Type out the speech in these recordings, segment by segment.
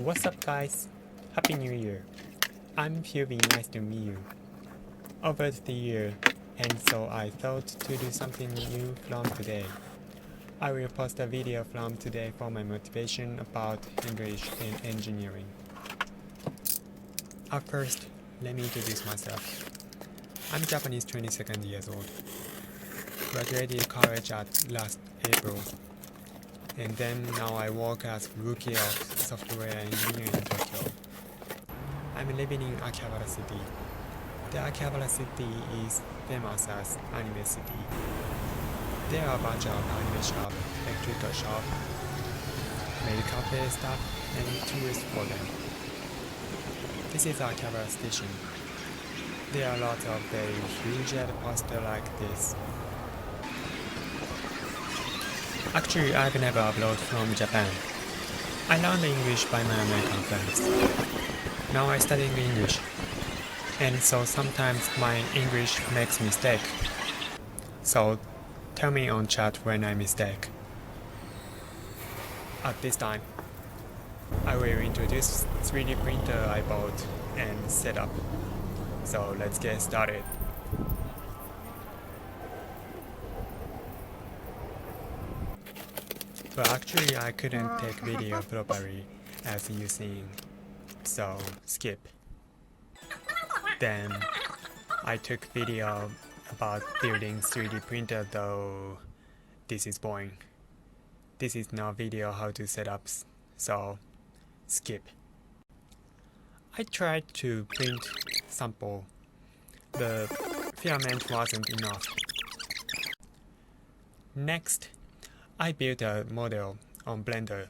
What's up guys? Happy New Year! I'm Fubii, nice to meet you. Over the year, and so I thought to do something new from today. I will post a video from today for my motivation about English and engineering. At first, let me introduce myself. I'm Japanese 22nd years old. Graduated college at last April. And then now I work as rookie of software engineer in Tokyo. I'm living in Akihabara City. The Akihabara City is famous as anime city. There are a bunch of anime shop, electrical shop, maid cafe stuff, and tourists for them. This is Akihabara station. There are lots of very huge ad poster like this. Actually, I've never uploaded from Japan. I learned English by my American friends. Now I study English, and so sometimes my English makes mistake. So tell me on chat when I mistake. At this time, I will introduce 3D printer I bought and set up. So let's get started. But actually I couldn't take video properly as you seen, so skip. Then I took video about building 3D printer, though this is boring. This is not video how to set up, so skip. I tried to print sample. The filament wasn't enough. Next, I built a model on Blender.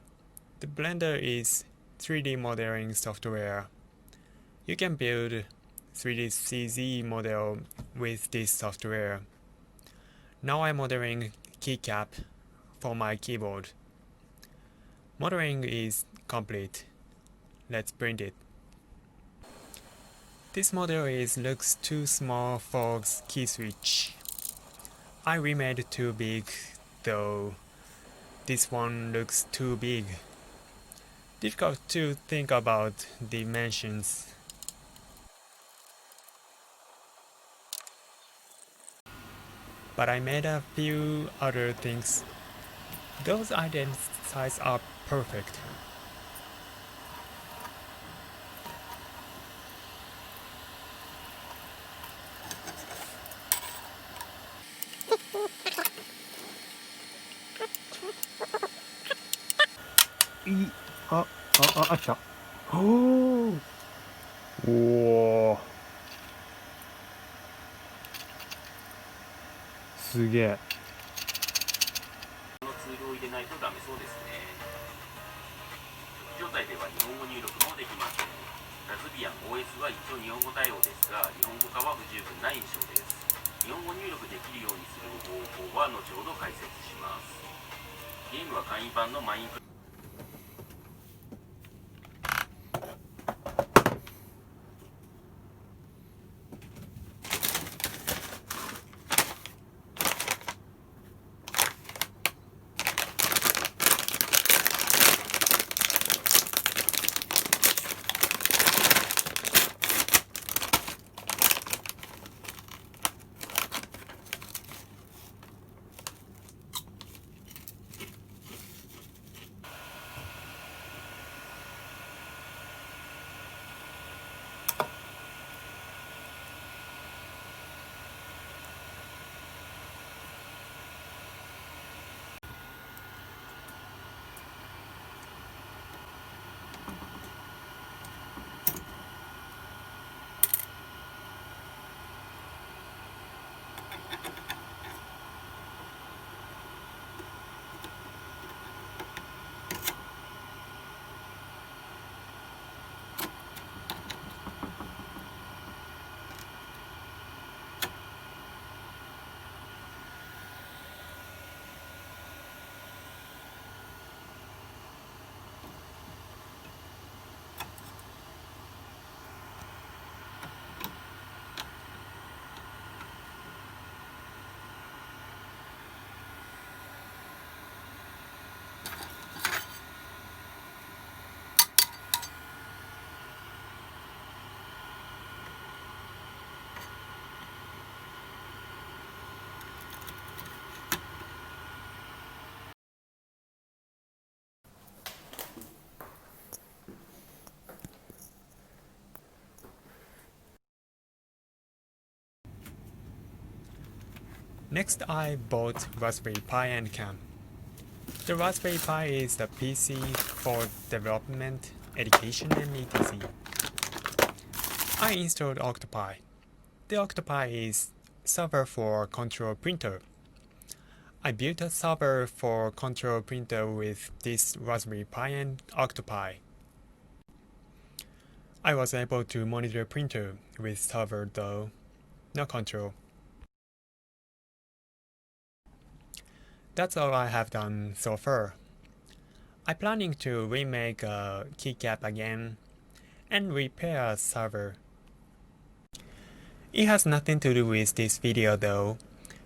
The Blender is 3D modeling software. You can build 3D CZ model with this software. Now I'm modeling keycap for my keyboard. Modeling is complete. Let's print it. This model looks too small for key switch. I remade it too big though. This one looks too big. Difficult to think about dimensions. But I made a few other things. Those items size are perfect. Oh! Whoa! すげえ。のツールを入れないとダメそうですね。状態では日本語入力もできません。ラズビアン OS は一応日本語対応ですが、日本語化は不十分な印象です。日本語入力できるようにする方法は後ほど解説します。ゲームは簡易版のマインクラフト Next, I bought Raspberry Pi and CAM. The Raspberry Pi is the PC for development, education, and etc. I installed Octopi. The Octopi is server for control printer. I built a server for control printer with this Raspberry Pi and Octopi. I was able to monitor printer with server though, no control. That's all I have done so far. I'm planning to remake a keycap again and repair a server. It has nothing to do with this video though.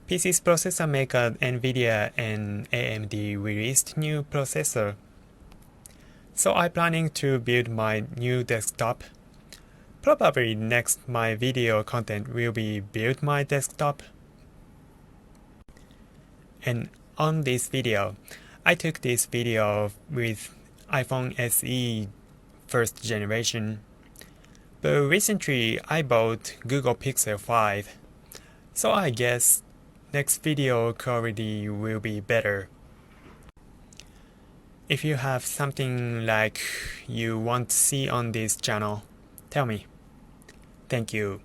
PC's processor maker NVIDIA and AMD released new processor. So I'm planning to build my new desktop. Probably next my video content will be build my desktop. And on this video, I took this video with iPhone SE first generation. But recently I bought Google Pixel 5. So I guess next video quality will be better. If you have something like you want to see on this channel, tell me. Thank you.